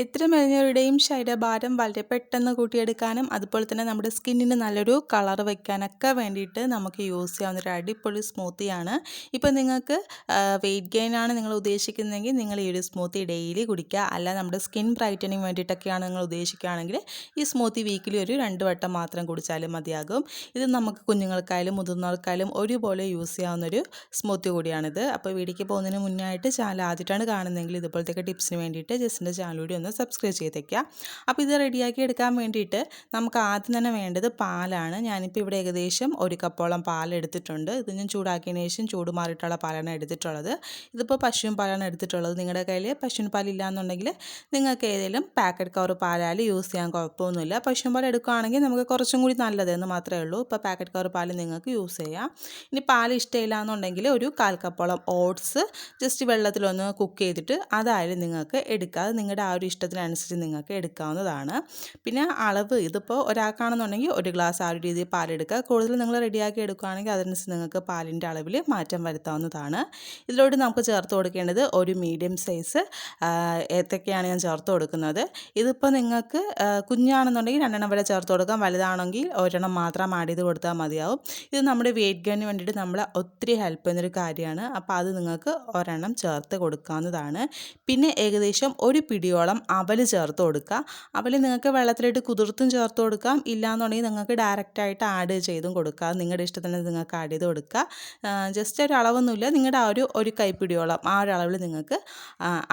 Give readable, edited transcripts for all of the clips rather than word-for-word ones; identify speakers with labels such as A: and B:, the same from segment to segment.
A: എത്ര മെലിഞ്ഞവരുടെയും ശരീരഭാരം വളരെ പെട്ടെന്ന് കൂട്ടിയെടുക്കാനും അതുപോലെ തന്നെ നമ്മുടെ സ്കിന്നിന് നല്ലൊരു കളർ വയ്ക്കാനൊക്കെ വേണ്ടിയിട്ട് നമുക്ക് യൂസ് ചെയ്യാവുന്ന ഒരു അടിപൊളി സ്മൂത്തിയാണ്. ഇപ്പോൾ നിങ്ങൾക്ക് വെയിറ്റ് ഗെയിൻ ആണ് നിങ്ങൾ ഉദ്ദേശിക്കുന്നതെങ്കിൽ നിങ്ങൾ ഈ ഒരു സ്മൂത്തി ഡെയിലി കുടിക്കുക. അല്ല നമ്മുടെ സ്കിൻ ബ്രൈറ്റനിങ് വേണ്ടിയിട്ടൊക്കെയാണ് നിങ്ങൾ ഉദ്ദേശിക്കുകയാണെങ്കിൽ ഈ സ്മൂത്തി വീക്കിലി ഒരു 2 വട്ടം മാത്രം കുടിച്ചാലും മതിയാകും. ഇത് നമുക്ക് കുഞ്ഞുങ്ങൾക്കായാലും മുതിർന്നവർക്കായാലും ഒരുപോലെ യൂസ് ചെയ്യാവുന്നൊരു സ്മൂത്തി കൂടിയാണിത്. അപ്പോൾ വീഡിയോയ്ക്ക് പോകുന്നതിന് മുന്നായിട്ട് ചാനൽ ആദ്യമായിട്ടാണ് കാണുന്നതെങ്കിൽ ഇതുപോലത്തെ ടിപ്സിന് വേണ്ടിയിട്ട് ജസ്റ്റ് എൻ്റെ ചാനൽ കൂടി ഒന്ന് സബ്സ്ക്രൈബ് ചെയ്തേക്കുക. അപ്പോൾ ഇത് റെഡിയാക്കി എടുക്കാൻ വേണ്ടിയിട്ട് നമുക്ക് ആദ്യം തന്നെ വേണ്ടത് പാലാണ്. ഞാനിപ്പോൾ ഇവിടെ ഏകദേശം 1 കപ്പോളം പാൽ എടുത്തിട്ടുണ്ട്. ഇത് ഞാൻ ചൂടാക്കിയതിന് ശേഷം ചൂട് മാറിയിട്ടുള്ള പാലാണ് എടുത്തിട്ടുള്ളത്. ഇതിപ്പോൾ പശുവിൻ പാലാണ് എടുത്തിട്ടുള്ളത്. നിങ്ങളുടെ കയ്യിൽ പശുവിൻ പാലില്ല എന്നുണ്ടെങ്കിൽ നിങ്ങൾക്ക് ഏതെങ്കിലും പാക്കറ്റ് കവർ പാലാൽ യൂസ് ചെയ്യാൻ കുഴപ്പമൊന്നുമില്ല. പശുവിൻ പാൽ എടുക്കുകയാണെങ്കിൽ നമുക്ക് കുറച്ചും കൂടി നല്ലതെന്ന് മാത്രമേ ഉള്ളൂ. ഇപ്പോൾ പാക്കറ്റ് കവർ പാൽ നിങ്ങൾക്ക് യൂസ് ചെയ്യാം. ഇനി പാൽ ഇഷ്ടമില്ല എന്നുണ്ടെങ്കിൽ ഒരു 1/4 കപ്പോളം ഓട്സ് ജസ്റ്റ് വെള്ളത്തിലൊന്ന് കുക്ക് ചെയ്തിട്ട് അതായാലും നിങ്ങൾക്ക് എടുക്കുക. അത് നിങ്ങളുടെ ആ ഒരു ഇഷ്ടത്തിനനുസരിച്ച് നിങ്ങൾക്ക് എടുക്കാവുന്നതാണ്. പിന്നെ അളവ് ഇതിപ്പോൾ ഒരാൾക്കാണെന്നുണ്ടെങ്കിൽ 1 ഗ്ലാസ് ആ ഒരു രീതിയിൽ പാലെടുക്കുക. കൂടുതൽ നിങ്ങൾ റെഡിയാക്കി എടുക്കുകയാണെങ്കിൽ അതനുസരിച്ച് നിങ്ങൾക്ക് പാലിൻ്റെ അളവിൽ മാറ്റം വരുത്താവുന്നതാണ്. ഇതിലോട്ട് നമുക്ക് ചേർത്ത് കൊടുക്കേണ്ടത് ഒരു മീഡിയം സൈസ് ഏത്തക്കയാണ് ഞാൻ ചേർത്ത് കൊടുക്കുന്നത്. ഇതിപ്പോൾ നിങ്ങൾക്ക് കുഞ്ഞാണെന്നുണ്ടെങ്കിൽ 2 വരെ ചേർത്ത് കൊടുക്കാം. വലുതാണെങ്കിൽ 1 മാത്രം ആഡ് ചെയ്ത് കൊടുത്താൽ മതിയാവും. ഇത് നമ്മുടെ വെയിറ്റ് ഗെയിനിന് വേണ്ടിയിട്ട് നമ്മളെ ഒത്തിരി ഹെൽപ്പ് ചെയ്യുന്നൊരു കാര്യമാണ്. അപ്പോൾ അത് നിങ്ങൾക്ക് 1 ചേർത്ത് കൊടുക്കാവുന്നതാണ്. പിന്നെ ഏകദേശം 1 പിടിയോളം അവൽ ചേർത്ത് കൊടുക്കുക. അവൽ നിങ്ങൾക്ക് വെള്ളത്തിലിട്ട് കുതിർത്തും ചേർത്ത് കൊടുക്കാം. ഇല്ലയെന്നുണ്ടെങ്കിൽ നിങ്ങൾക്ക് ഡയറക്റ്റായിട്ട് ആഡ് ചെയ്തും കൊടുക്കുക. നിങ്ങളുടെ ഇഷ്ടത്തിന് നിങ്ങൾക്ക് ആഡ് ചെയ്ത് കൊടുക്കുക. ജസ്റ്റ് ഒരു അളവൊന്നുമില്ല. നിങ്ങളുടെ ആ ഒരു കൈപ്പിടിയോളം ആ ഒരു അളവിൽ നിങ്ങൾക്ക്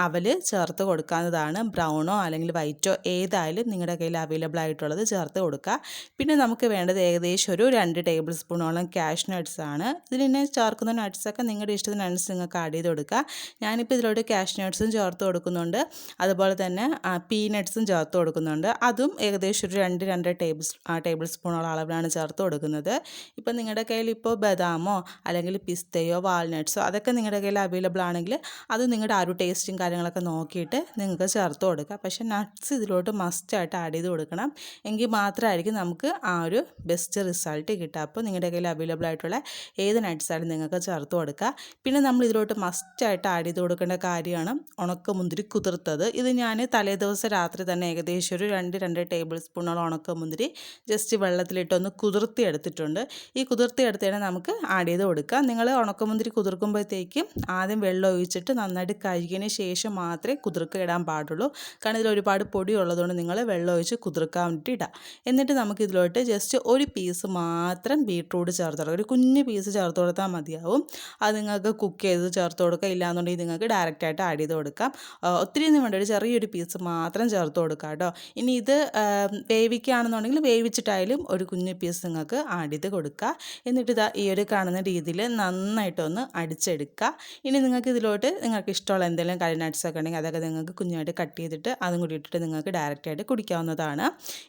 A: അവൽ ചേർത്ത് കൊടുക്കാവുന്നതാണ്. ബ്രൗണോ അല്ലെങ്കിൽ വൈറ്റോ ഏതായാലും നിങ്ങളുടെ കയ്യിൽ അവൈലബിൾ ആയിട്ടുള്ളത് ചേർത്ത് കൊടുക്കുക. പിന്നെ നമുക്ക് വേണ്ടത് ഏകദേശം ഒരു 2 ടേബിൾ സ്പൂണോളം കാഷ്യൂ നട്ട്സ് ആണ്. ഇതിനെ ചേർക്കുന്ന നട്ട്സൊക്കെ നിങ്ങളുടെ ഇഷ്ടത്തിനനുസരിച്ച് നിങ്ങൾക്ക് ആഡ് ചെയ്ത് കൊടുക്കുക. ഞാനിപ്പോൾ ഇതിലോട്ട് കാഷ്യൂ നട്ട്സും ചേർത്ത് കൊടുക്കുന്നുണ്ട്. അതുപോലെ തന്നെ പീനട്ട്സും ചേർത്ത് കൊടുക്കുന്നുണ്ട്. അതും ഏകദേശം ഒരു 2 ടേബിൾ സ്പൂണോളം അളവിലാണ് ചേർത്ത് കൊടുക്കുന്നത്. ഇപ്പോൾ നിങ്ങളുടെ കയ്യിൽ ഇപ്പോൾ ബദാമോ അല്ലെങ്കിൽ പിസ്തയോ വാൾനട്ട്സോ അതൊക്കെ നിങ്ങളുടെ കയ്യിൽ അവൈലബിൾ ആണെങ്കിൽ അത് നിങ്ങളുടെ ആ ഒരു ടേസ്റ്റും കാര്യങ്ങളൊക്കെ നോക്കിയിട്ട് നിങ്ങൾക്ക് ചേർത്ത് കൊടുക്കുക. പക്ഷേ നട്ട്സ് ഇതിലോട്ട് മസ്റ്റായിട്ട് ആഡ് ചെയ്ത് കൊടുക്കണം. എങ്കിൽ മാത്രമായിരിക്കും നമുക്ക് ആ ഒരു ബെസ്റ്റ് റിസൾട്ട് കിട്ടുക. അപ്പോൾ നിങ്ങളുടെ കയ്യിൽ അവൈലബിൾ ആയിട്ടുള്ള ഏത് നട്ട്സായാലും നിങ്ങൾക്ക് ചേർത്ത് കൊടുക്കുക. പിന്നെ നമ്മൾ ഇതിലോട്ട് മസ്റ്റായിട്ട് ആഡ് ചെയ്ത് കൊടുക്കേണ്ട കാര്യമാണ് ഉണക്കമുന്തിരി കുതിർത്തത്. ഇത് ഞാൻ തലേദിവസം രാത്രി തന്നെ ഏകദേശം ഒരു 2 ടേബിൾ സ്പൂണോളം ഉണക്കമുന്തിരി ജസ്റ്റ് വെള്ളത്തിലിട്ടൊന്ന് കുതിർത്തി എടുത്തിട്ടുണ്ട്. ഈ കുതിർത്തി എടുത്തതിനെ നമുക്ക് ആഡ് ചെയ്ത് കൊടുക്കാം. നിങ്ങൾ ഉണക്കമുന്തിരി കുതിർക്കുമ്പോഴത്തേക്കും ആദ്യം വെള്ളം ഒഴിച്ചിട്ട് നന്നായിട്ട് കഴുകിയതിന് ശേഷം മാത്രമേ കുതിർക്ക ഇടാൻ പാടുള്ളൂ. കാരണം ഇതിൽ ഒരുപാട് പൊടി ഉള്ളതുകൊണ്ട് നിങ്ങൾ വെള്ളം ഒഴിച്ച് കുതിർക്കാൻ വേണ്ടിയിട്ട് ഇടാം. എന്നിട്ട് നമുക്ക് ഇതിലോട്ട് ജസ്റ്റ് ഒരു പീസ് മാത്രം ബീട്രൂട്ട് ചേർത്ത് കൊടുക്കുക. ഒരു കുഞ്ഞ് പീസ് ചേർത്ത് കൊടുത്താൽ മതിയാവും. അത് നിങ്ങൾക്ക് കുക്ക് ചെയ്ത് ചേർത്ത് കൊടുക്കുക. ഇല്ലാന്നുണ്ടെങ്കിൽ നിങ്ങൾക്ക് ഡയറക്റ്റായിട്ട് ആഡ് ചെയ്ത് കൊടുക്കാം. ഒത്തിരിയൊന്നും വേണ്ട, ഒരു ചെറിയൊരു പീസ് മാത്രം ചേർത്ത് കൊടുക്കുക കേട്ടോ. ഇനി ഇത് വേവിക്കുകയാണെന്നുണ്ടെങ്കിൽ വേവിച്ചിട്ടായാലും ഒരു കുഞ്ഞ് പീസ് നിങ്ങൾക്ക് ആഡ് ചെയ്ത് കൊടുക്കുക. എന്നിട്ട് ഇതാ ഈ ഒരു കാണുന്ന രീതിയിൽ നന്നായിട്ടൊന്ന് അടിച്ചെടുക്കുക. ഇനി നിങ്ങൾക്ക് ഇതിലോട്ട് നിങ്ങൾക്ക് ഇഷ്ടമുള്ള എന്തെങ്കിലും കറി നട്ട്സൊക്കെ ഉണ്ടെങ്കിൽ അതൊക്കെ നിങ്ങൾക്ക് കുഞ്ഞായിട്ട് കട്ട് ചെയ്തിട്ട് അതും കൂടി ഇട്ടിട്ട് നിങ്ങൾക്ക് ഡയറക്റ്റായിട്ട് കുടിക്കാവുന്നതാണ്.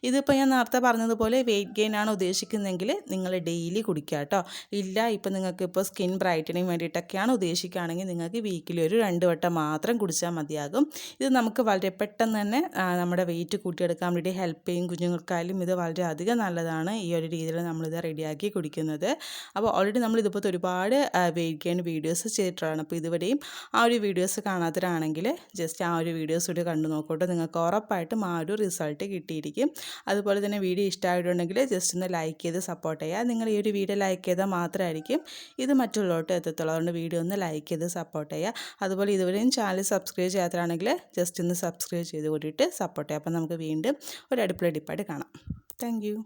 A: ഇതിപ്പോൾ ഞാൻ നേരത്തെ പറഞ്ഞതുപോലെ വെയിറ്റ് ഗെയിൻ ആണ് ഉദ്ദേശിക്കുന്നതെങ്കിൽ നിങ്ങൾ ഡെയിലി കുടിക്കുക കേട്ടോ. ഇല്ല ഇപ്പോൾ നിങ്ങൾക്ക് ഇപ്പോൾ സ്കിൻ ബ്രൈറ്റനിങ് വേണ്ടിയിട്ടൊക്കെയാണ് ഉദ്ദേശിക്കുകയാണെങ്കിൽ നിങ്ങൾക്ക് വീക്കിലി ഒരു 2 വട്ടം മാത്രം കുടിച്ചാൽ മതിയാകും. ഇത് നമുക്ക് വളരെ പെട്ടെന്ന് തന്നെ നമ്മുടെ വെയിറ്റ് കൂട്ടിയെടുക്കാൻ വേണ്ടി ഹെൽപ്പ് ചെയ്യും. കുഞ്ഞുങ്ങൾക്കായാലും ഇത് വളരെയധികം നല്ലതാണ് ഈ ഒരു രീതിയിൽ നമ്മളിത് റെഡിയാക്കി കുടിക്കുന്നത്. അപ്പോൾ ഓൾറെഡി നമ്മൾ ഇതുപോലത്തെ ഒരുപാട് വെയിറ്റ് ഗെയിൻ വീഡിയോസ് ചെയ്തിട്ടുള്ളതാണ്. അപ്പോൾ ഇതുവരെയും ആ ഒരു വീഡിയോസ് കാണാത്തവരാണെങ്കിൽ ജസ്റ്റ് ആ ഒരു വീഡിയോസ് കൂടി കണ്ടു നോക്കട്ടെ. നിങ്ങൾക്ക് ഉറപ്പായിട്ടും ആ ഒരു റിസൾട്ട് കിട്ടിയിരിക്കും. അതുപോലെ തന്നെ വീഡിയോ ഇഷ്ടമായിട്ടുണ്ടെങ്കിൽ ജസ്റ്റ് ഒന്ന് ലൈക്ക് ചെയ്ത് സപ്പോർട്ട് ചെയ്യുക. നിങ്ങൾ ഈ ഒരു വീഡിയോ ലൈക്ക് ചെയ്താൽ മാത്രമായിരിക്കും ഇത് മറ്റുള്ളവർക്ക് എത്തത്തുള്ളൂ. അതുകൊണ്ട് വീഡിയോ ഒന്ന് ലൈക്ക് ചെയ്ത് സപ്പോർട്ട് ചെയ്യുക. അതുപോലെ ഇതുവരെയും ചാനൽ സബ്സ്ക്രൈബ് ചെയ്യാത്തവരാണെങ്കിൽ ജസ്റ്റ് ഒന്ന് സബ്സ്ക്രൈബ് ചെയ്ത് കൂടിയിട്ട് സപ്പോർട്ട് ചെയ്യുക. അപ്പോൾ നമുക്ക് വീണ്ടും ഒരു അടിപൊളി ടിപ്പായിട്ട് കാണാം. Thank you.